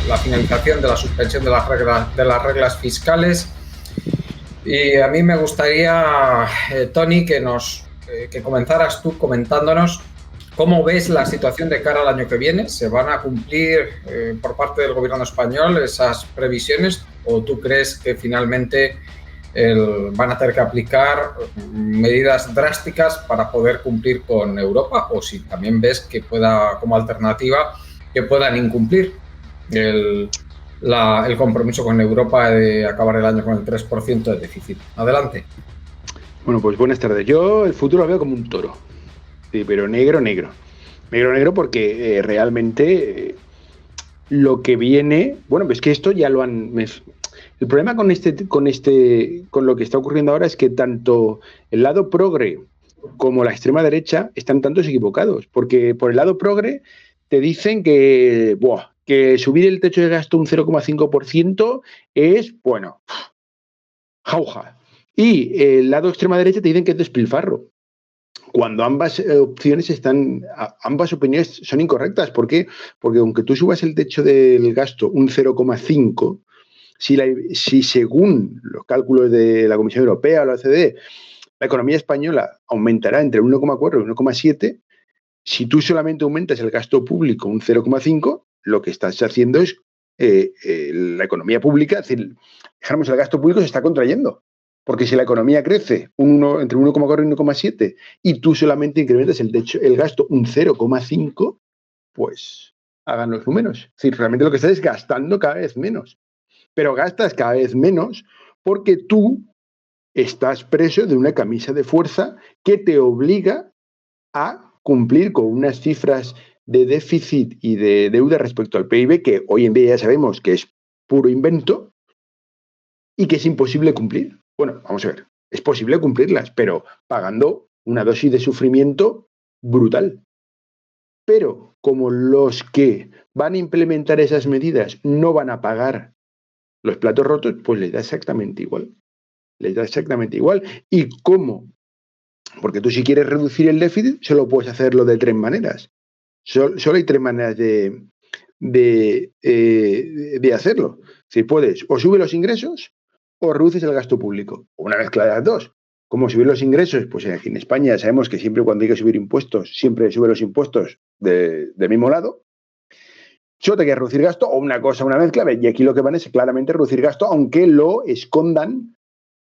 la finalización de la suspensión de las reglas fiscales. Y a mí me gustaría, Tony, que comenzaras tú comentándonos cómo ves la situación de cara al año que viene. ¿Se van a cumplir por parte del gobierno español esas previsiones o tú crees que finalmente van a tener que aplicar medidas drásticas para poder cumplir con Europa, o si también ves que pueda, como alternativa, que puedan incumplir el compromiso con Europa de acabar el año con el 3% de déficit? Adelante. Bueno, pues buenas tardes. Yo el futuro lo veo como un toro, sí, pero negro, negro. Negro, negro porque realmente lo que viene, bueno, es que esto ya lo han... El problema con lo que está ocurriendo ahora es que tanto el lado progre como la extrema derecha están tantos equivocados, porque por el lado progre te dicen que subir el techo de gasto un 0,5% es, bueno, jauja. Y el lado extrema derecha te dicen que es despilfarro. Cuando ambas opiniones son incorrectas. ¿Por qué? Porque aunque tú subas el techo del gasto un 0,5%, si según los cálculos de la Comisión Europea o la OCDE, la economía española aumentará entre 1,4 y 1,7, si tú solamente aumentas el gasto público un 0,5, lo que estás haciendo es la economía pública, es decir, el gasto público se está contrayendo. Porque si la economía crece entre 1,4 y 1,7 y tú solamente incrementas el gasto un 0,5, pues hagan los números. Es decir, realmente lo que estás es gastando cada vez menos. Pero gastas cada vez menos porque tú estás preso de una camisa de fuerza que te obliga a cumplir con unas cifras de déficit y de deuda respecto al PIB que hoy en día ya sabemos que es puro invento y que es imposible cumplir. Bueno, vamos a ver, es posible cumplirlas, pero pagando una dosis de sufrimiento brutal. Pero como los que van a implementar esas medidas no van a pagar los platos rotos, pues les da exactamente igual. Les da exactamente igual. ¿Y cómo? Porque tú si quieres reducir el déficit, solo puedes hacerlo de tres maneras. Solo hay tres maneras de hacerlo. Si puedes, o sube los ingresos o reduces el gasto público. O una mezcla de las dos. ¿Cómo subir los ingresos? Pues aquí en España sabemos que siempre cuando hay que subir impuestos, siempre sube los impuestos del mismo lado. Solo te quieres reducir gasto o una cosa, una mezcla. Y aquí lo que van es claramente reducir gasto, aunque lo escondan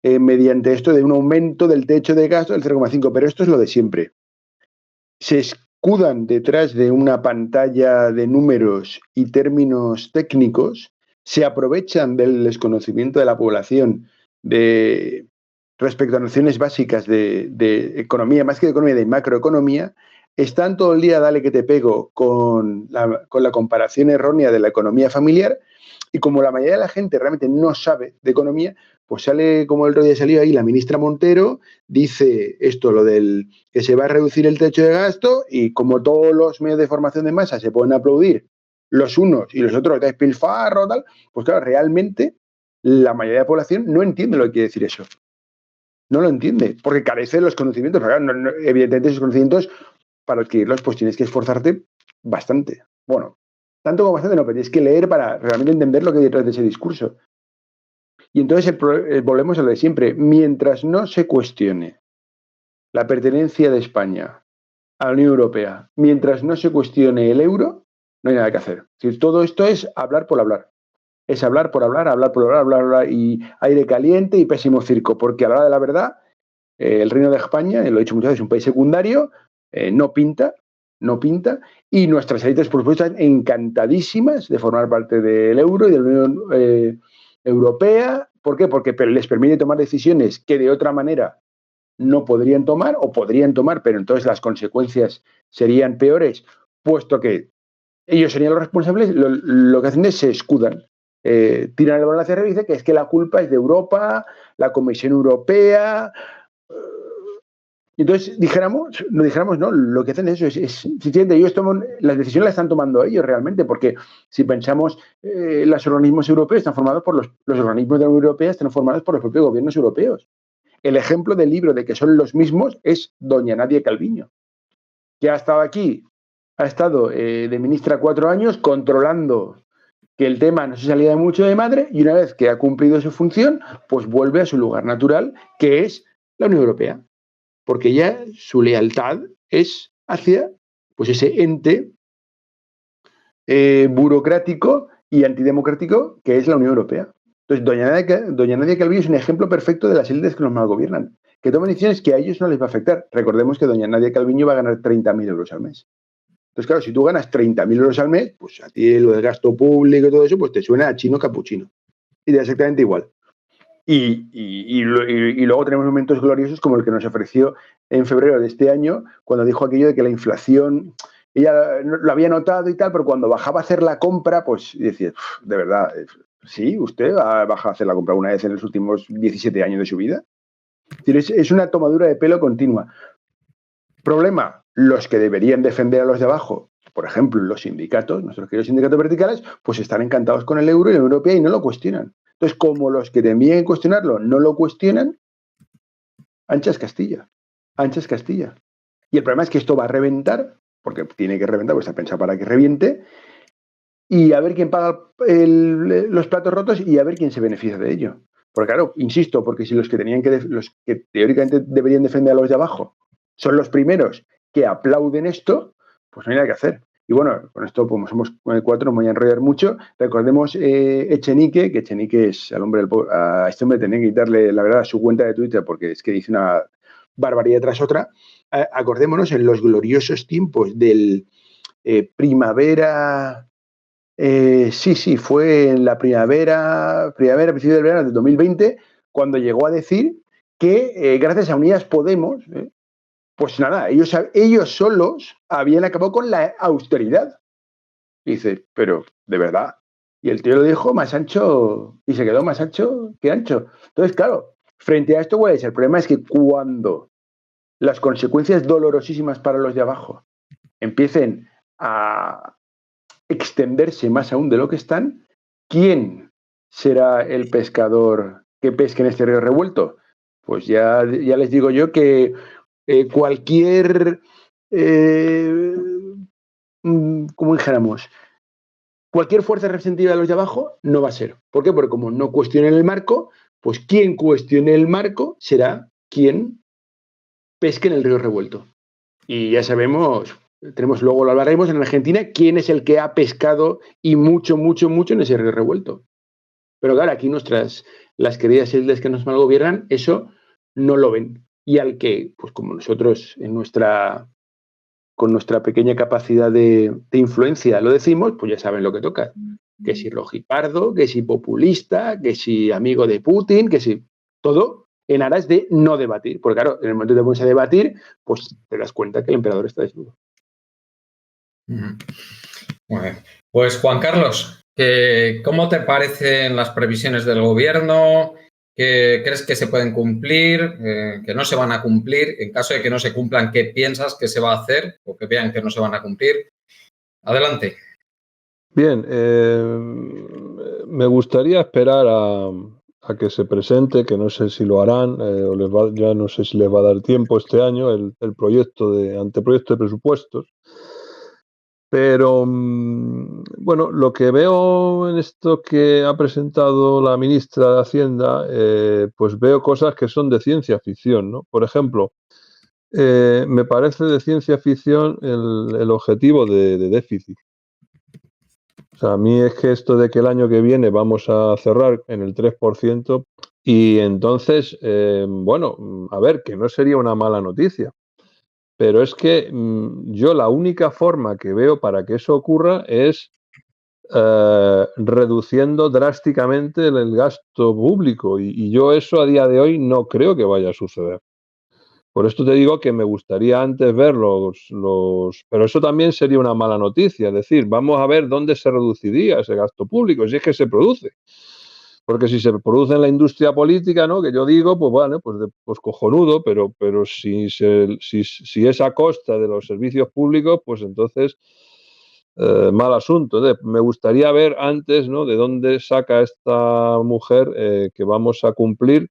mediante esto de un aumento del techo de gasto del 0,5. Pero esto es lo de siempre. Se escudan detrás de una pantalla de números y términos técnicos, se aprovechan del desconocimiento de la población respecto a nociones básicas de economía, más que de economía, de macroeconomía. Están todo el día, dale que te pego, con la comparación errónea de la economía familiar, y como la mayoría de la gente realmente no sabe de economía, pues sale, como el otro día salió ahí la ministra Montero, dice esto, lo del que se va a reducir el techo de gasto, y como todos los medios de formación de masa se pueden aplaudir los unos y los otros despilfarro, tal, pues claro, realmente la mayoría de la población no entiende lo que quiere decir eso. No lo entiende, porque carece de los conocimientos. Claro, evidentemente esos conocimientos, para adquirirlos, pues tienes que esforzarte bastante. Bueno, tanto como bastante no, pero tienes que leer para realmente entender lo que hay detrás de ese discurso. Y entonces volvemos a lo de siempre. Mientras no se cuestione la pertenencia de España a la Unión Europea, mientras no se cuestione el euro, no hay nada que hacer. Es decir, todo esto es hablar por hablar. Es hablar por hablar, hablar por hablar, hablar, hablar, y aire caliente y pésimo circo, porque a la hora de la verdad, el Reino de España, lo he dicho muchas veces, es un país secundario, no pinta, y nuestras élites, por supuesto, están encantadísimas de formar parte del euro y de la Unión Europea. ¿Por qué? Porque les permite tomar decisiones que de otra manera no podrían tomar, o podrían tomar, pero entonces las consecuencias serían peores, puesto que ellos serían los responsables. Lo que hacen es se escudan, tiran el balón hacia arriba y dicen que es que la culpa es de Europa, la Comisión Europea. Y entonces no, lo que hacen es suficiente. Las decisiones las están tomando ellos realmente, porque si pensamos, los organismos europeos están formados por los organismos de la Unión Europea, están formados por los propios gobiernos europeos. El ejemplo del libro de que son los mismos es doña Nadia Calviño, que ha estado aquí, ha estado de ministra 4 años controlando que el tema no se salía de mucho de madre y una vez que ha cumplido su función, pues vuelve a su lugar natural, que es la Unión Europea. Porque ya su lealtad es hacia pues, ese ente burocrático y antidemocrático que es la Unión Europea. Entonces, doña Nadia Calviño es un ejemplo perfecto de las élites que nos malgobiernan, que toman decisiones que a ellos no les va a afectar. Recordemos que doña Nadia Calviño va a ganar 30.000 euros al mes. Entonces, claro, si tú ganas 30.000 euros al mes, pues a ti lo del gasto público y todo eso, pues te suena a chino capuchino. Y da exactamente igual. Y luego tenemos momentos gloriosos como el que nos ofreció en febrero de este año, cuando dijo aquello de que la inflación, ella lo había notado y tal, pero cuando bajaba a hacer la compra, pues decía, de verdad, ¿sí? ¿Usted ha bajado a hacer la compra una vez en los últimos 17 años de su vida? Es una tomadura de pelo continua. Problema, los que deberían defender a los de abajo, por ejemplo, los sindicatos, nuestros queridos sindicatos verticales, pues están encantados con el euro y la Unión Europea y no lo cuestionan. Entonces, como los que debían cuestionarlo no lo cuestionan, anchas Castilla, anchas Castilla. Y el problema es que esto va a reventar, porque tiene que reventar, pues está pensado para que reviente, y a ver quién paga los platos rotos y a ver quién se beneficia de ello. Porque claro, insisto, porque si los que teóricamente deberían defender a los de abajo son los primeros que aplauden esto, pues no hay nada que hacer. Y bueno, con esto, como somos 4, no me voy a enrollar mucho. Recordemos Echenique, que Echenique es a este hombre tenía que quitarle, la verdad, su cuenta de Twitter porque es que dice una barbaridad tras otra. Acordémonos en los gloriosos tiempos del primavera. Sí, fue en la primavera, principio del verano del 2020, cuando llegó a decir que gracias a Unidas Podemos, pues nada, ellos solos habían acabado con la austeridad. Y dice, pero de verdad. Y el tío lo dijo más ancho y se quedó más ancho que ancho. Entonces, claro, frente a esto, ¿cuál es? El problema es que cuando las consecuencias dolorosísimas para los de abajo empiecen a extenderse más aún de lo que están, ¿quién será el pescador que pesque en este río revuelto? Pues ya les digo yo que cualquier, ¿cómo dijéramos? Cualquier fuerza representativa de los de abajo no va a ser. ¿Por qué? Porque como no cuestionen el marco, pues quien cuestione el marco será quien pesque en el río revuelto. Y ya sabemos, luego lo hablaremos en Argentina, quién es el que ha pescado y mucho en ese río revuelto. Pero claro, aquí las queridas élites que nos malgobiernan, eso no lo ven. Y al que, pues como nosotros con nuestra pequeña capacidad de influencia lo decimos, pues ya saben lo que toca. Que si rojipardo, que si populista, que si amigo de Putin, que si todo en aras de no debatir. Porque claro, en el momento de ponerse a debatir, pues te das cuenta que el emperador está desnudo. Muy bien. Pues Juan Carlos, ¿cómo te parecen las previsiones del gobierno? ¿Qué crees que se pueden cumplir? ¿Que no se van a cumplir? En caso de que no se cumplan, ¿qué piensas que se va a hacer? O que vean que no se van a cumplir. Adelante. Bien, me gustaría esperar a que se presente, que no sé si lo harán, ya no sé si les va a dar tiempo este año, el anteproyecto de presupuestos. Pero, bueno, lo que veo en esto que ha presentado la ministra de Hacienda, pues veo cosas que son de ciencia ficción, ¿no? Por ejemplo, me parece de ciencia ficción el objetivo de déficit. O sea, a mí es que esto de que el año que viene vamos a cerrar en el 3% y entonces, bueno, a ver, que no sería una mala noticia. Pero es que yo la única forma que veo para que eso ocurra es reduciendo drásticamente el gasto público y yo eso a día de hoy no creo que vaya a suceder. Por esto te digo que me gustaría antes ver pero eso también sería una mala noticia, es decir, vamos a ver dónde se reduciría ese gasto público, si es que se produce. Porque si se produce en la industria política, ¿no? Que yo digo, pues bueno, pues cojonudo, pero si es a costa de los servicios públicos, pues entonces mal asunto. Me gustaría ver antes, ¿no? De dónde saca esta mujer que vamos a cumplir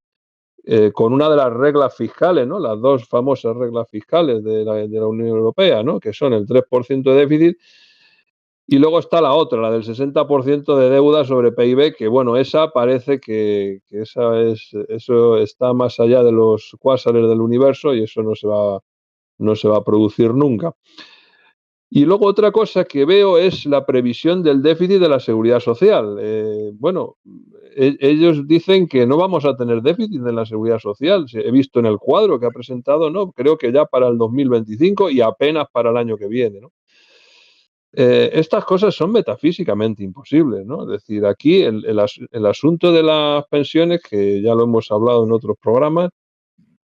con una de las reglas fiscales, ¿no? Las dos famosas reglas fiscales de la Unión Europea, ¿no? Que son el 3% de déficit Y luego está la otra, la del 60% de deuda sobre PIB, que bueno, esa parece que eso está más allá de los cuásares del universo y eso no se va a producir nunca. Y luego otra cosa que veo es la previsión del déficit de la seguridad social. Ellos dicen que no vamos a tener déficit de la seguridad social. He visto en el cuadro que ha presentado, ¿no? Creo que ya para el 2025 y apenas para el año que viene, ¿no? Estas cosas son metafísicamente imposibles, ¿no? Es decir, aquí el asunto de las pensiones, que ya lo hemos hablado en otros programas,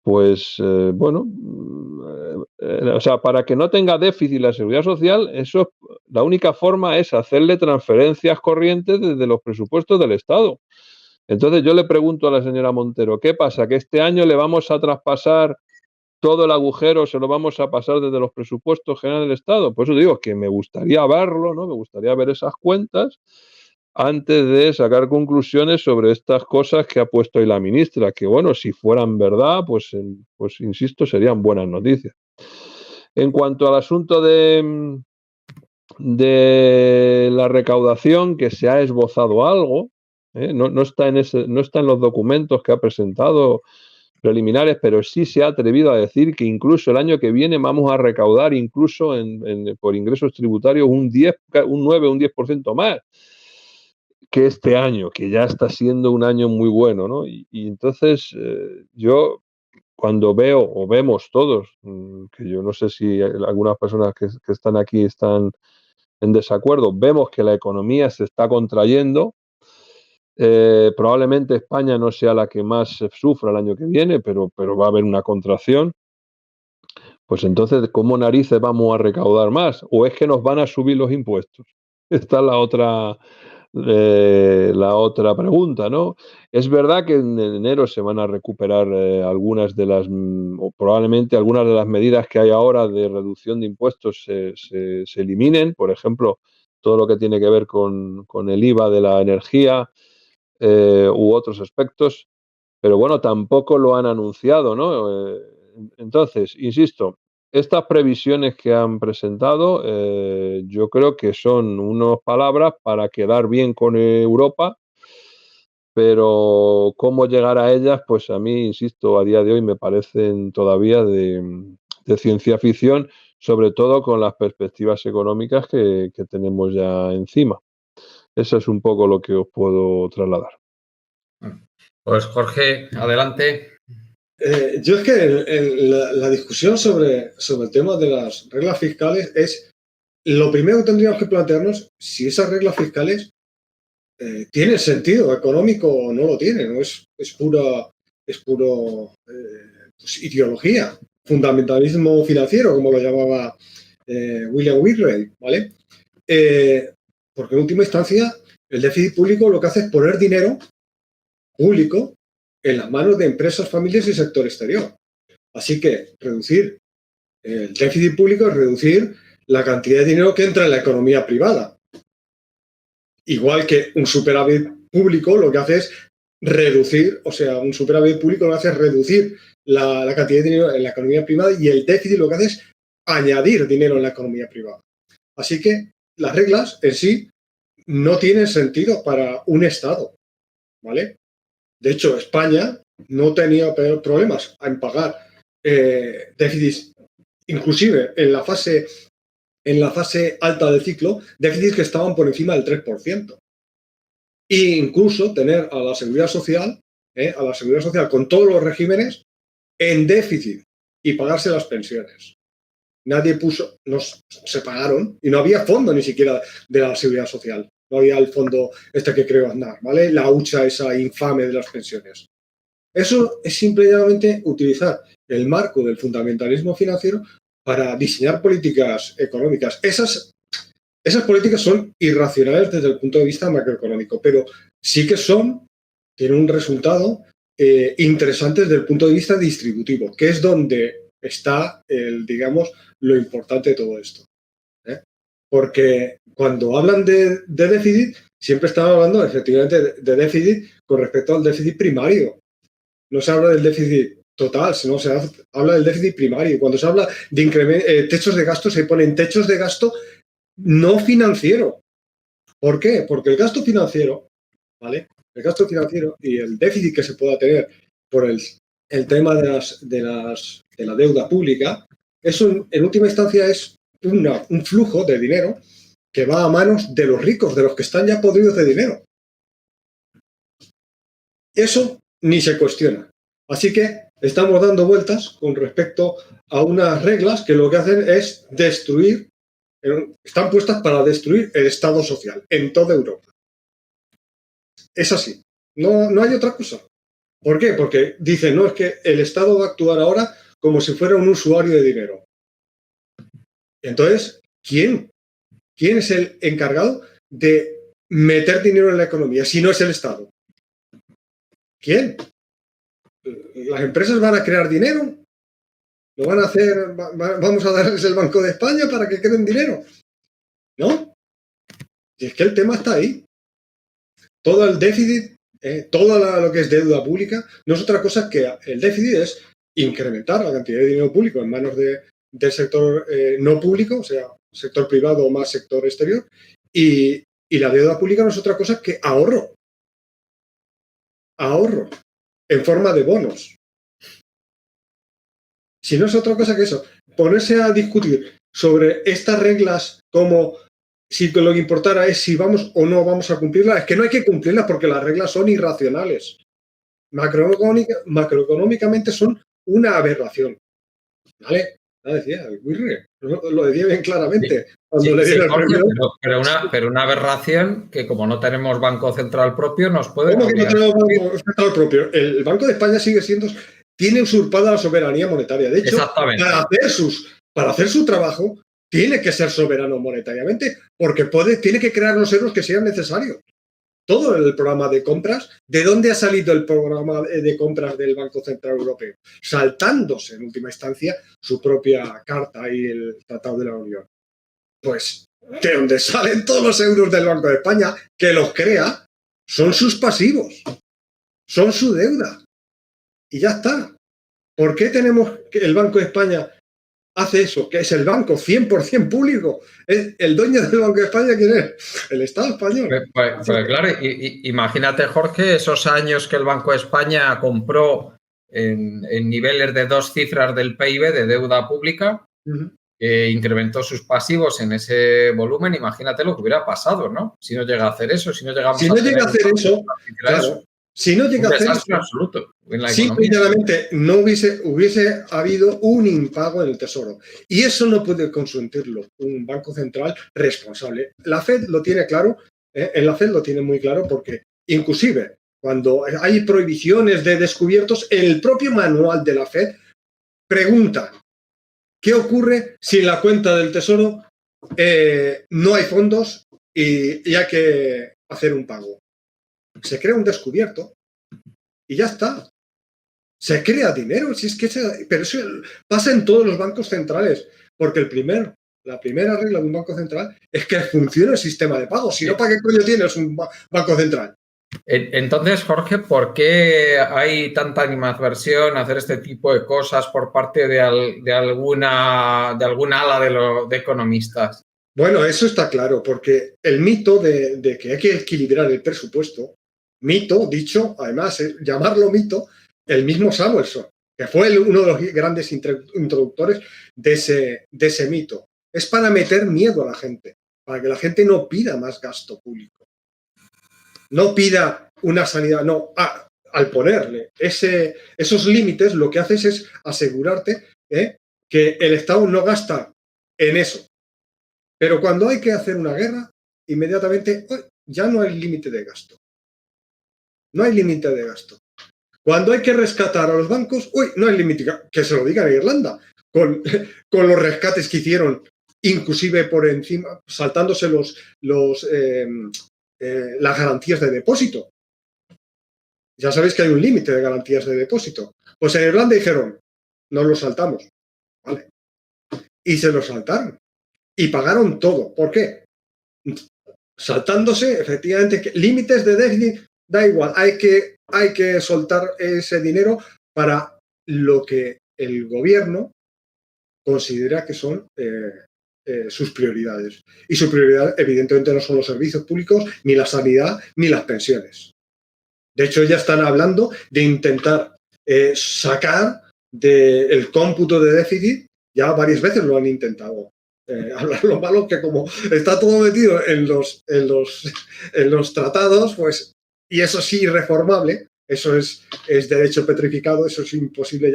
pues o sea, para que no tenga déficit la seguridad social, la única forma es hacerle transferencias corrientes desde los presupuestos del Estado. Entonces yo le pregunto a la señora Montero, ¿qué pasa? ¿Que este año le vamos a traspasar todo el agujero, se lo vamos a pasar desde los presupuestos generales del Estado? Por eso digo que me gustaría verlo, ¿no? Me gustaría ver esas cuentas antes de sacar conclusiones sobre estas cosas que ha puesto hoy la ministra, que bueno, si fueran verdad, pues insisto, serían buenas noticias. En cuanto al asunto de la recaudación, que se ha esbozado algo, no está en los documentos que ha presentado preliminares, pero sí se ha atrevido a decir que incluso el año que viene vamos a recaudar incluso por ingresos tributarios un 9 o un 10% más que este año, que ya está siendo un año muy bueno, ¿no? Y entonces yo cuando veo, o vemos todos, que yo no sé si algunas personas que están aquí están en desacuerdo, vemos que la economía se está contrayendo. Probablemente España no sea la que más sufra el año que viene, pero va a haber una contracción. Pues entonces, ¿cómo narices vamos a recaudar más? ¿O es que nos van a subir los impuestos? Esta es la otra pregunta, ¿no? Es verdad que en enero se van a recuperar o probablemente algunas de las medidas que hay ahora de reducción de impuestos se eliminen. Por ejemplo, todo lo que tiene que ver con el IVA de la energía u otros aspectos, pero bueno, tampoco lo han anunciado, ¿no? Entonces, insisto, estas previsiones que han presentado yo creo que son unas palabras para quedar bien con Europa, pero cómo llegar a ellas, pues a mí, insisto, a día de hoy me parecen todavía de ciencia ficción, sobre todo con las perspectivas económicas que tenemos ya encima. Eso es un poco lo que os puedo trasladar. Pues Jorge, adelante. Yo es que la discusión sobre el tema de las reglas fiscales es lo primero que tendríamos que plantearnos si esas reglas fiscales tienen sentido económico o no lo tienen, ¿no? Es puro pues, ideología, fundamentalismo financiero, como lo llamaba William Whitney, ¿vale? Porque en última instancia el déficit público lo que hace es poner dinero público en las manos de empresas, familias y sector exterior. Así que reducir el déficit público es reducir la cantidad de dinero que entra en la economía privada. Igual que un superávit público lo que hace es reducir, un superávit público lo que hace es reducir la cantidad de dinero en la economía privada y el déficit lo que hace es añadir dinero en la economía privada. Así que las reglas en sí no tienen sentido para un Estado, ¿vale? De hecho, España no tenía problemas en pagar déficits, inclusive en la fase alta del ciclo, déficits que estaban por encima del 3%. E incluso tener a la seguridad social con todos los regímenes en déficit y pagarse las pensiones. Se pagaron y no había fondo ni siquiera de la seguridad social. No había el fondo que creo Aznar, ¿vale? La hucha esa infame de las pensiones. Eso es simplemente utilizar el marco del fundamentalismo financiero para diseñar políticas económicas. Esas políticas son irracionales desde el punto de vista macroeconómico, pero sí que tienen un resultado interesante desde el punto de vista distributivo, que es donde está, lo importante de todo esto. Porque cuando hablan de déficit, siempre están hablando efectivamente de déficit con respecto al déficit primario. No se habla del déficit total, sino se habla del déficit primario. Cuando se habla de techos de gasto, se ponen techos de gasto no financiero. ¿Por qué? Porque el gasto financiero, ¿vale? El gasto financiero y el déficit que se pueda tener por el tema de la deuda pública, en última instancia es un flujo de dinero que va a manos de los ricos, de los que están ya podridos de dinero. Eso ni se cuestiona. Así que estamos dando vueltas con respecto a unas reglas que lo que hacen es destruir, están puestas para destruir el Estado social en toda Europa. Es así. No hay otra cosa. ¿Por qué? Porque dicen, no, es que el Estado va a actuar ahora como si fuera un usuario de dinero. Entonces, ¿quién es el encargado de meter dinero en la economía si no es el Estado? ¿Quién? ¿Las empresas van a crear dinero? ¿Lo van a hacer? ¿Vamos a darles el Banco de España para que creen dinero? ¿No? Y es que el tema está ahí. Todo el déficit, todo lo que es deuda pública, no es otra cosa que el déficit es incrementar la cantidad de dinero público en manos del sector no público, o sea, sector privado o más sector exterior, y la deuda pública no es otra cosa que ahorro. Ahorro en forma de bonos. Si no es otra cosa que eso, ponerse a discutir sobre estas reglas como si lo que importara es si vamos o no vamos a cumplirlas, es que no hay que cumplirlas porque las reglas son irracionales. Macroeconómicamente son una aberración. ¿Vale? Lo decía Wirre, lo decía bien claramente. Cuando le dieron el premio. Pero una aberración que como no tenemos Banco Central propio nos puede... ¿Cómo que no tenemos Banco Central propio? El Banco de España sigue siendo... Tiene usurpada la soberanía monetaria. De hecho, para hacer su trabajo, tiene que ser soberano monetariamente, porque tiene que crear los euros que sean necesarios. Todo el programa de compras, ¿de dónde ha salido el programa de compras del Banco Central Europeo? Saltándose, en última instancia, su propia carta y el Tratado de la Unión. Pues, de donde salen todos los euros del Banco de España, que los crea, son sus pasivos, son su deuda. Y ya está. ¿Por qué tenemos que el Banco de España hace eso? Que es el banco 100% público. Es el dueño del Banco de España, ¿quién es? El Estado español. Pues claro, imagínate, Jorge, esos años que el Banco de España compró en niveles de 2 cifras del PIB de deuda pública, incrementó sus pasivos en ese volumen. Imagínate lo que hubiera pasado, ¿no? Si no llega a hacer eso, si no llegamos a hacer eso, claro. Si no llega a hacer eso, absoluto en la simplemente no hubiese habido un impago en el Tesoro. Y eso no puede consentirlo un Banco Central responsable. La FED lo tiene claro, en la FED lo tiene muy claro porque inclusive cuando hay prohibiciones de descubiertos, en el propio manual de la FED pregunta ¿qué ocurre si en la cuenta del Tesoro no hay fondos y hay que hacer un pago? Se crea un descubierto y ya está. Se crea dinero, pero eso pasa en todos los bancos centrales, porque la primera regla de un banco central es que funcione el sistema de pago. Si no, ¿para qué coño tienes un banco central? Entonces, Jorge, ¿por qué hay tanta animadversión a hacer este tipo de cosas por parte de alguna ala de economistas? Bueno, eso está claro, porque el mito de que hay que equilibrar el presupuesto, mito, dicho, además, llamarlo mito, el mismo Samuelson, que fue uno de los grandes introductores de ese mito. Es para meter miedo a la gente, para que la gente no pida más gasto público. No pida una sanidad, no. Al ponerle esos límites, lo que haces es asegurarte que el Estado no gasta en eso. Pero cuando hay que hacer una guerra, inmediatamente ya no hay límite de gasto. No hay límite de gasto. Cuando hay que rescatar a los bancos, no hay límite. Que se lo digan a Irlanda, con los rescates que hicieron, inclusive por encima, saltándose las garantías de depósito. Ya sabéis que hay un límite de garantías de depósito. Pues en Irlanda dijeron, no lo saltamos. ¿Vale? Y se lo saltaron. Y pagaron todo. ¿Por qué? Saltándose, efectivamente, límites de déficit, da igual. Hay que soltar ese dinero para lo que el gobierno considera que son sus prioridades. Y su prioridad, evidentemente, no son los servicios públicos, ni la sanidad, ni las pensiones. De hecho, ya están hablando de intentar sacar del cómputo de déficit, ya varias veces lo han intentado. Lo malo que como está todo metido en los tratados, pues, y eso sí irreformable, eso es derecho petrificado, eso es imposible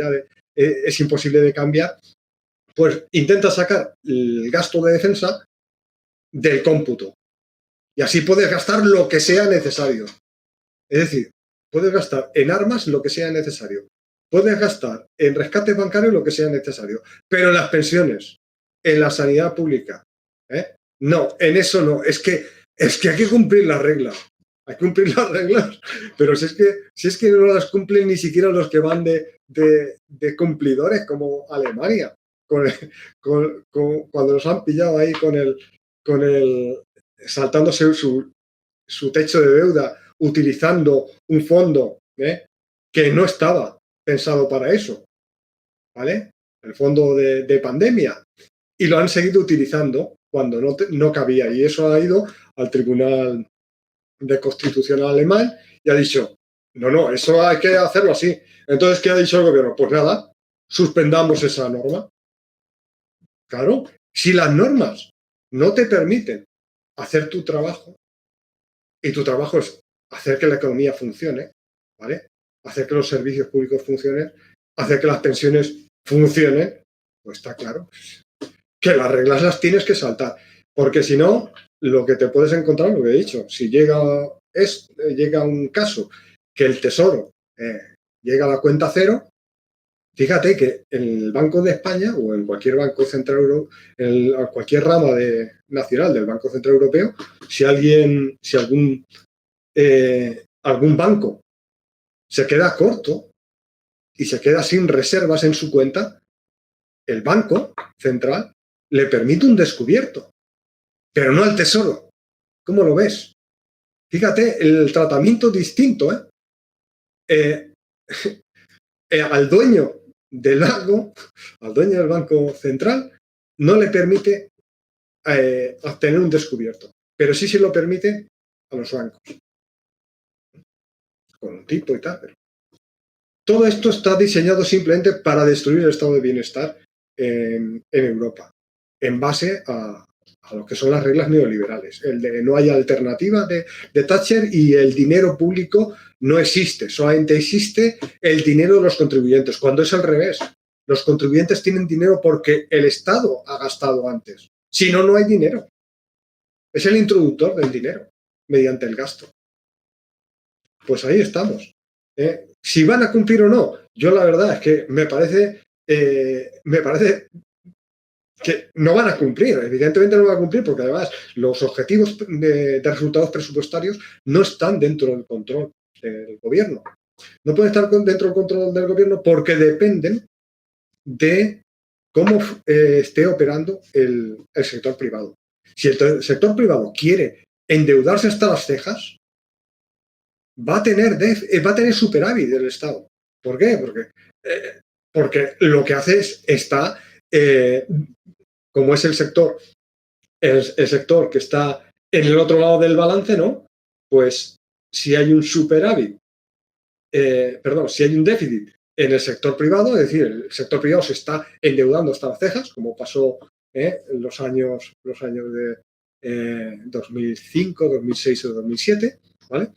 es imposible de cambiar, pues intenta sacar el gasto de defensa del cómputo. Y así puedes gastar lo que sea necesario. Es decir, puedes gastar en armas lo que sea necesario. Puedes gastar en rescates bancarios lo que sea necesario. Pero en las pensiones, en la sanidad pública, no, en eso no. Es que hay que cumplir las reglas. Hay que cumplir las reglas. Pero si es que no las cumplen ni siquiera los que van de cumplidores como Alemania. Cuando los han pillado ahí con el saltándose su techo de deuda, utilizando un fondo que no estaba pensado para eso, ¿vale? El fondo de pandemia. Y lo han seguido utilizando cuando no cabía. Y eso ha ido al Tribunal de Constitucional alemán y ha dicho, no, eso hay que hacerlo así. Entonces, ¿qué ha dicho el gobierno? Pues nada, suspendamos esa norma. Claro, si las normas no te permiten hacer tu trabajo, y tu trabajo es hacer que la economía funcione, ¿vale? Hacer que los servicios públicos funcionen, hacer que las pensiones funcionen, pues está claro que las reglas las tienes que saltar. Porque si no, lo que te puedes encontrar, lo que he dicho, si llega un caso que el Tesoro llega a la cuenta cero, fíjate que en el Banco de España o en cualquier banco central europeo, en cualquier rama nacional del Banco Central Europeo, si algún banco se queda corto y se queda sin reservas en su cuenta, el Banco Central le permite un descubierto, pero no al Tesoro. ¿Cómo lo ves? Fíjate el tratamiento distinto, al dueño del banco, al dueño del Banco Central, no le permite obtener un descubierto, pero sí se lo permite a los bancos, con un tipo y tal. Pero todo esto está diseñado simplemente para destruir el estado de bienestar en Europa, en base a lo que son las reglas neoliberales. El de no hay alternativa de Thatcher y el dinero público no existe, solamente existe el dinero de los contribuyentes, cuando es al revés. Los contribuyentes tienen dinero porque el Estado ha gastado antes. Si no, no hay dinero. Es el introductor del dinero mediante el gasto. Pues ahí estamos. Si van a cumplir o no, yo la verdad es que me parece que no van a cumplir, evidentemente no van a cumplir, porque además los objetivos de resultados presupuestarios no están dentro del control del gobierno. No pueden estar dentro del control del gobierno porque dependen de cómo esté operando el sector privado. Si el sector privado quiere endeudarse hasta las cejas, va a tener superávit del Estado. ¿Por qué? Porque lo que hace está... como es el sector que está en el otro lado del balance, ¿no? Pues si hay un superávit, si hay un déficit en el sector privado, es decir, el sector privado se está endeudando hasta las cejas, como pasó en los años de 2005, 2006 o 2007, ¿vale?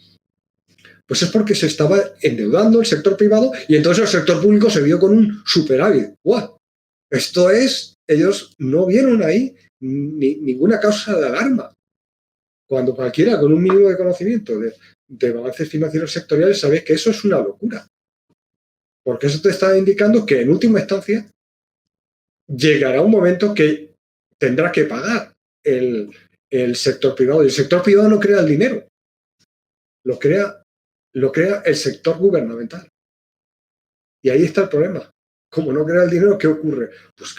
Pues es porque se estaba endeudando el sector privado y entonces el sector público se vio con un superávit. ¡Wow! Esto es, ellos no vieron ahí ninguna causa de alarma. Cuando cualquiera con un mínimo de conocimiento de balances financieros sectoriales sabe que eso es una locura. Porque eso te está indicando que en última instancia llegará un momento que tendrá que pagar el sector privado. Y el sector privado no crea el dinero. Lo crea el sector gubernamental. Y ahí está el problema. Como no crea el dinero, ¿qué ocurre? Pues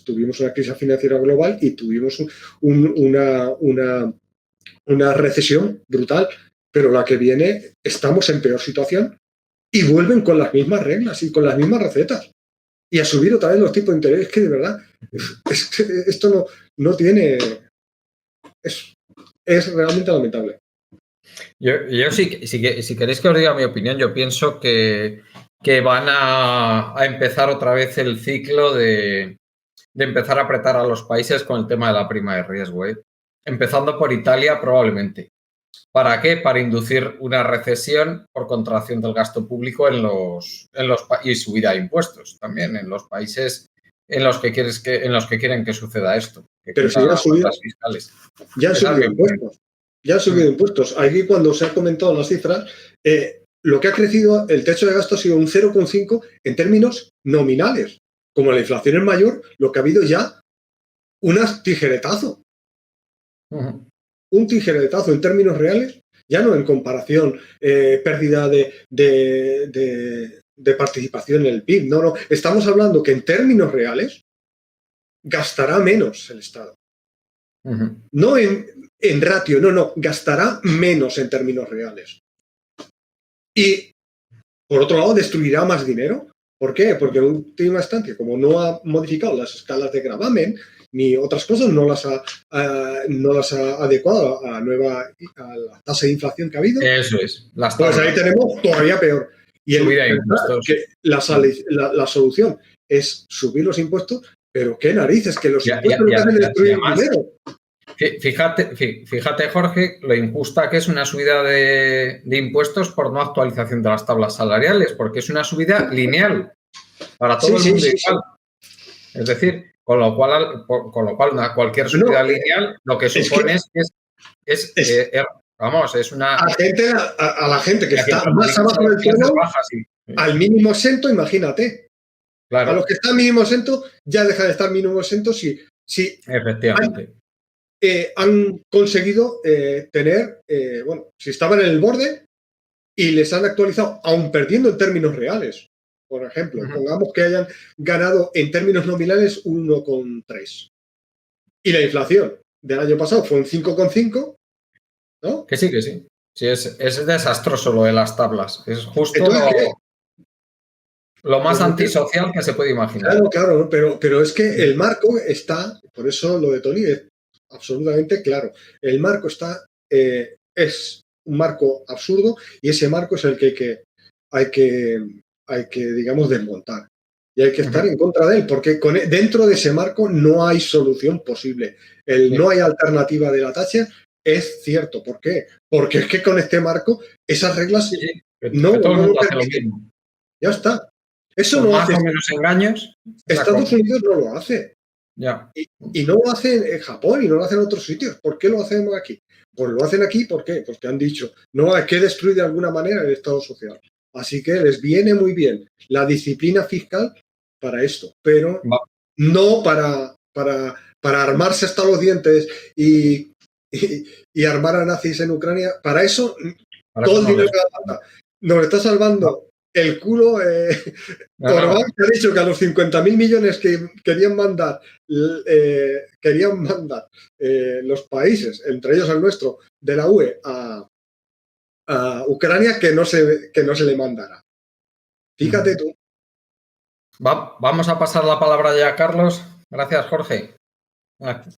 tuvimos una crisis financiera global y tuvimos una recesión brutal, pero la que viene estamos en peor situación y vuelven con las mismas reglas y con las mismas recetas. y a subir otra vez los tipos de interés. Es que de verdad, es que esto no tiene... Es realmente lamentable. Yo sí, si queréis que os diga mi opinión, yo pienso que van a empezar otra vez el ciclo de empezar a apretar a los países con el tema de la prima de riesgo, ¿eh? Empezando por Italia probablemente. ¿Para qué? Para inducir una recesión por contracción del gasto público y subida de impuestos también en los países en los que quieren que suceda esto. Pero si ya han subido fiscales. Ya han subido impuestos. Ya han subido impuestos. Aquí cuando se han comentado las cifras, lo que ha crecido, el techo de gasto ha sido un 0,5 en términos nominales. Como la inflación es mayor, lo que ha habido ya un tijeretazo. Un tijeretazo en términos reales, ya no en comparación, pérdida de participación en el PIB. No. Estamos hablando que en términos reales gastará menos el Estado. No en ratio, no, gastará menos en términos reales. Y, por otro lado, destruirá más dinero. ¿Por qué? Porque en última instancia, como no ha modificado las escalas de gravamen ni otras cosas, no las ha adecuado a la tasa de inflación que ha habido. Eso es. Pues ahí tenemos todavía peor. Y que la solución es subir los impuestos, pero qué narices, que los impuestos no hacen destruir el dinero. Fíjate, Jorge, lo injusta que es una subida de impuestos por no actualización de las tablas salariales, porque es una subida lineal para todo el mundo igual. Es decir, con lo cual cualquier subida lineal lo que supone es una... A la gente que está más abajo del suelo, al mínimo exento, imagínate. Claro. A los que están mínimo exento, ya deja de estar mínimo exento si efectivamente. Han conseguido tener, si estaban en el borde y les han actualizado, aun perdiendo en términos reales. Por ejemplo, pongamos que hayan ganado en términos nominales 1,3. Y la inflación del año pasado fue un 5,5, ¿no? Que sí. Sí, es desastroso lo de las tablas. Es justo lo más antisocial que se puede imaginar. Claro, pero es que el marco está, por eso lo de Tony es absolutamente claro. El marco es un marco absurdo y ese marco es el que hay que digamos, desmontar. Y hay que estar en contra de él, porque dentro de ese marco no hay solución posible. No hay alternativa de la Thatcher es cierto. ¿Por qué? Porque es que con este marco esas reglas no lo permiten. Ya está. Eso no hace. Más o menos engaños. Estados Unidos no lo hace. Ya. Y no lo hacen en Japón y no lo hacen en otros sitios. ¿Por qué lo hacemos aquí? Pues lo hacen aquí, ¿por qué? Porque han dicho, no, hay que destruir de alguna manera el Estado social. Así que les viene muy bien la disciplina fiscal para esto, pero no para armarse hasta los dientes y armar a nazis en Ucrania. Para eso, todo el dinero que da falta. Nos está salvando el culo. Orbán que ha dicho que a los 50.000 millones que querían mandar los países, entre ellos el nuestro, de la UE a Ucrania, que no se le mandará. Fíjate tú. Vamos a pasar la palabra ya a Carlos. Gracias, Jorge.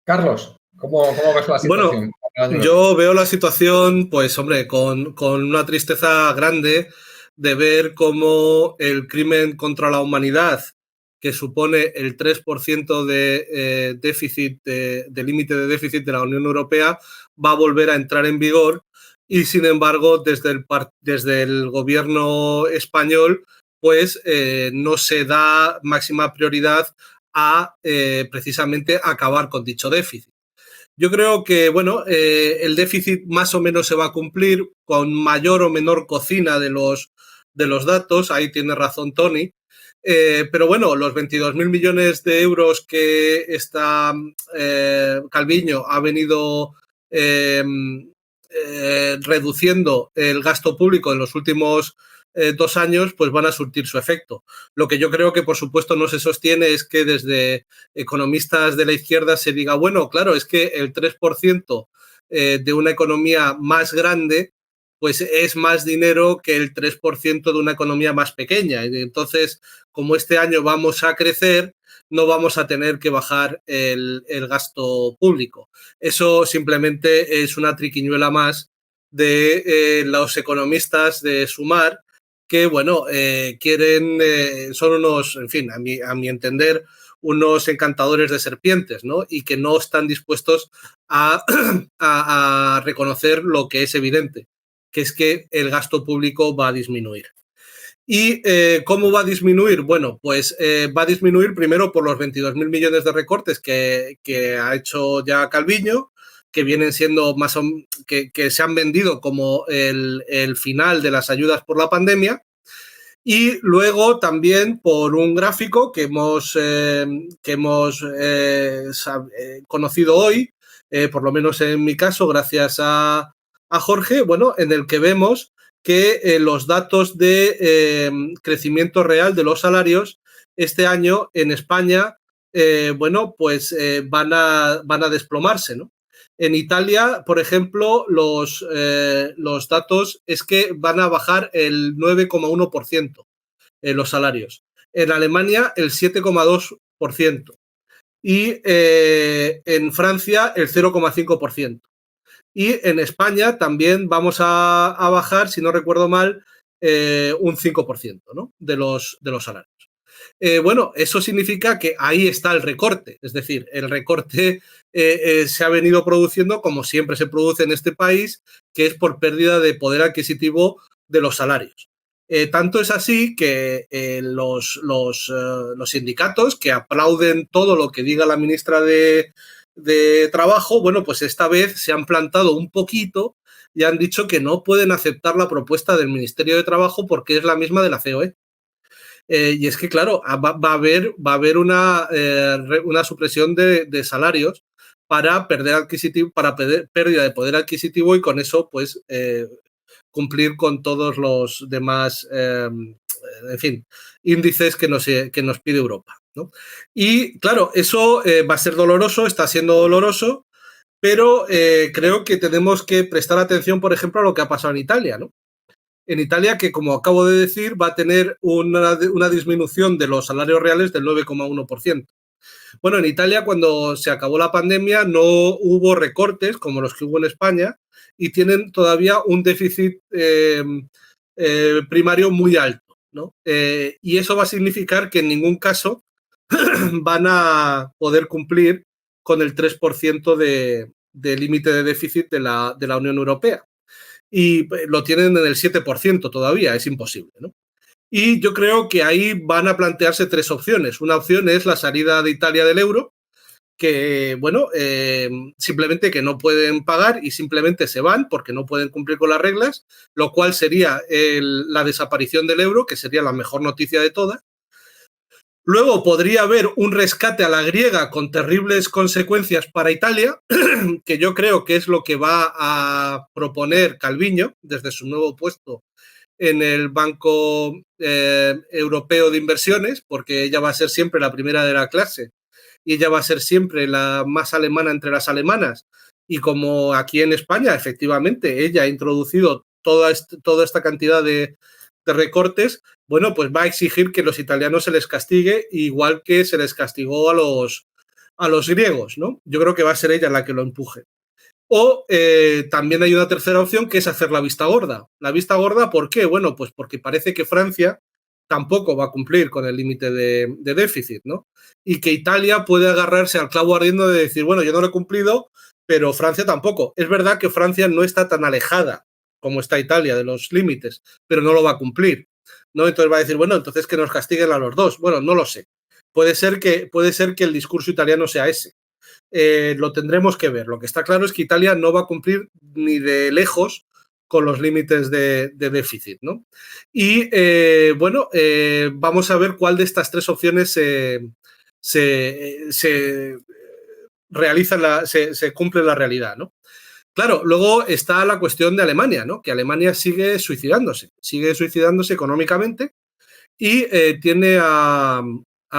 Carlos, ¿cómo ves la situación? Bueno, yo veo la situación, pues, hombre, con una tristeza grande de ver cómo el crimen contra la humanidad, que supone el 3% de déficit, de límite de déficit de la Unión Europea, va a volver a entrar en vigor. Y, sin embargo, desde el gobierno español, pues no se da máxima prioridad a precisamente acabar con dicho déficit. Yo creo que, bueno, el déficit más o menos se va a cumplir con mayor o menor cocina de los datos. Ahí tiene razón Tony. Pero bueno, los 22.000 millones de euros que está Calviño ha venido reduciendo el gasto público en los últimos 2 años, pues van a surtir su efecto. Lo que yo creo que, por supuesto, no se sostiene es que desde economistas de la izquierda se diga, bueno, claro, es que el 3% de una economía más grande pues es más dinero que el 3% de una economía más pequeña. Entonces, como este año vamos a crecer, no vamos a tener que bajar el gasto público. Eso simplemente es una triquiñuela más de los economistas de Sumar, que, bueno, quieren, son unos, en fin, a mi entender, unos encantadores de serpientes, ¿no? Y que no están dispuestos a reconocer lo que es evidente, que es que el gasto público va a disminuir. ¿Y cómo va a disminuir? Bueno, pues va a disminuir primero por los 22.000 millones de recortes que ha hecho ya Calviño, que vienen siendo más que se han vendido como el final de las ayudas por la pandemia. Y luego también por un gráfico que hemos conocido hoy, por lo menos en mi caso, gracias a Jorge, bueno, en el que vemos que los datos de crecimiento real de los salarios este año en España, bueno, pues van a desplomarse, ¿no? En Italia, por ejemplo, los datos es que van a bajar el 9,1% los salarios. En Alemania, el 7,2%. Y en Francia, el 0,5%. Y en España también vamos a bajar, si no recuerdo mal, un 5%, ¿no? de los salarios. Bueno, eso significa que ahí está el recorte, es decir, el recorte se ha venido produciendo como siempre se produce en este país, que es por pérdida de poder adquisitivo de los salarios. Tanto es así que los sindicatos que aplauden todo lo que diga la ministra de Trabajo, bueno, pues esta vez se han plantado un poquito y han dicho que no pueden aceptar la propuesta del Ministerio de Trabajo porque es la misma de la COE. Y es que, claro, va a haber una supresión de salarios para pérdida de poder adquisitivo y con eso, pues, cumplir con todos los demás, en fin, índices que nos pide Europa, ¿no? Y, claro, eso va a ser doloroso, está siendo doloroso, pero creo que tenemos que prestar atención, por ejemplo, a lo que ha pasado en Italia, ¿no? En Italia, que como acabo de decir, va a tener una disminución de los salarios reales del 9,1%. Bueno, en Italia, cuando se acabó la pandemia, no hubo recortes como los que hubo en España y tienen todavía un déficit primario muy alto, ¿no? Y eso va a significar que en ningún caso van a poder cumplir con el 3% de límite de déficit de la Unión Europea. Y lo tienen en el 7% todavía, es imposible, ¿no? Y yo creo que ahí van a plantearse tres opciones. Una opción es la salida de Italia del euro, que, bueno, simplemente que no pueden pagar y simplemente se van porque no pueden cumplir con las reglas, lo cual sería la desaparición del euro, que sería la mejor noticia de todas. Luego podría haber un rescate a la griega con terribles consecuencias para Italia, que yo creo que es lo que va a proponer Calviño desde su nuevo puesto en el Banco Europeo de Inversiones, porque ella va a ser siempre la primera de la clase y ella va a ser siempre la más alemana entre las alemanas. Y como aquí en España, efectivamente, ella ha introducido toda esta cantidad de recortes, bueno, pues va a exigir que los italianos se les castigue igual que se les castigó a los griegos, ¿no? Yo creo que va a ser ella la que lo empuje. O también hay una tercera opción que es hacer la vista gorda. La vista gorda, ¿por qué? Bueno, pues porque parece que Francia tampoco va a cumplir con el límite de déficit, ¿no? Y que Italia puede agarrarse al clavo ardiendo de decir, bueno, yo no lo he cumplido, pero Francia tampoco. Es verdad que Francia no está tan alejada como está Italia de los límites, pero no lo va a cumplir, ¿no? Entonces va a decir, bueno, entonces que nos castiguen a los dos. Bueno, no lo sé. Puede ser que el discurso italiano sea ese. Lo tendremos que ver. Lo que está claro es que Italia no va a cumplir ni de lejos con los límites de déficit, ¿no? Y bueno, vamos a ver cuál de estas tres opciones se cumple la realidad, ¿no? Claro, luego está la cuestión de Alemania, ¿no? Que Alemania sigue suicidándose económicamente y tiene a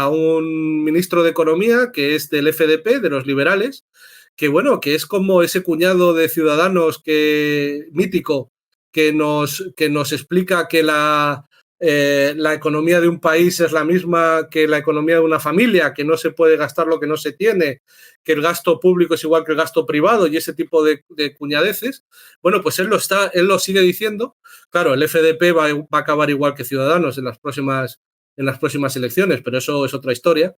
un ministro de Economía que es del FDP, de los liberales, que bueno, que es como ese cuñado de Ciudadanos mítico que nos explica que la economía de un país es la misma que la economía de una familia, que no se puede gastar lo que no se tiene, que el gasto público es igual que el gasto privado y ese tipo de cuñadeces. Bueno, pues él lo sigue diciendo. Claro, el FDP va a acabar igual que Ciudadanos en las próximas elecciones, pero eso es otra historia.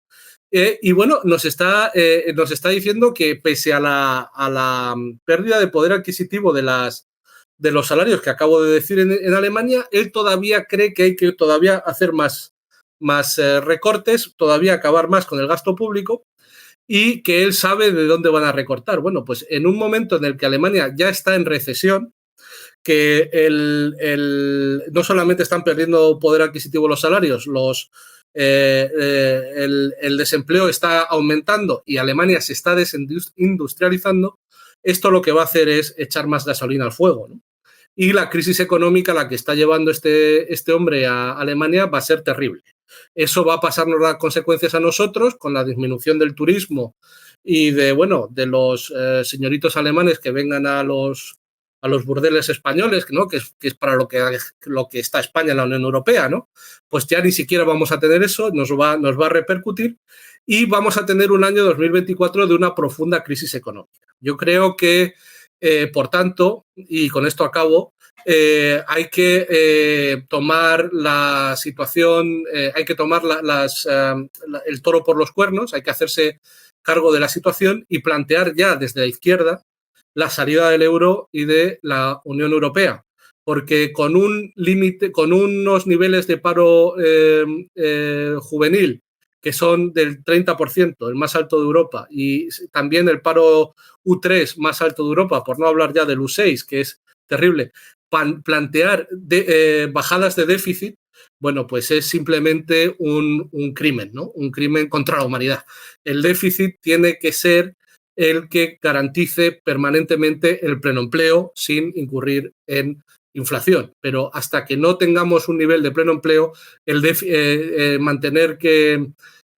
Y bueno, nos está diciendo que pese a la pérdida de poder adquisitivo de los salarios que acabo de decir en Alemania, él todavía cree que hay que todavía hacer más recortes, todavía acabar más con el gasto público, y que él sabe de dónde van a recortar. Bueno, pues en un momento en el que Alemania ya está en recesión, que no solamente están perdiendo poder adquisitivo los salarios, el desempleo está aumentando y Alemania se está desindustrializando, esto lo que va a hacer es echar más gasolina al fuego, ¿no? Y la crisis económica a la que está llevando este hombre a Alemania va a ser terrible. Eso va a pasarnos las consecuencias a nosotros con la disminución del turismo y de los señoritos alemanes que vengan a los burdeles españoles, ¿no? que es para lo que está España en la Unión Europea, ¿no? Pues ya ni siquiera vamos a tener eso, nos va a repercutir y vamos a tener un año 2024 de una profunda crisis económica. Yo creo que, por tanto, y con esto acabo, hay que tomar la situación, hay que tomar el toro por los cuernos, hay que hacerse cargo de la situación y plantear ya desde la izquierda la salida del euro y de la Unión Europea, porque con unos niveles de paro juvenil que son del 30%, el más alto de Europa, y también el paro U3 más alto de Europa, por no hablar ya del U6, que es terrible, plantear bajadas de déficit, bueno, pues es simplemente un crimen, ¿no? Un crimen contra la humanidad. El déficit tiene que ser el que garantice permanentemente el pleno empleo sin incurrir en inflación. Pero hasta que no tengamos un nivel de pleno empleo, mantener que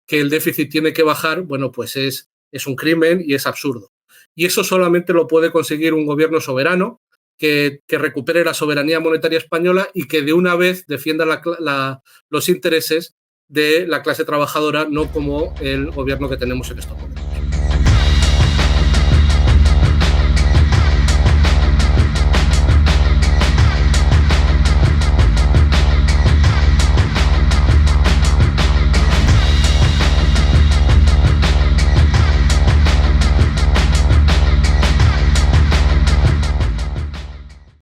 el déficit tiene que bajar, bueno, pues es un crimen y es absurdo. Y eso solamente lo puede conseguir un gobierno soberano que recupere la soberanía monetaria española y que de una vez defienda los intereses de la clase trabajadora, no como el gobierno que tenemos en estos momentos.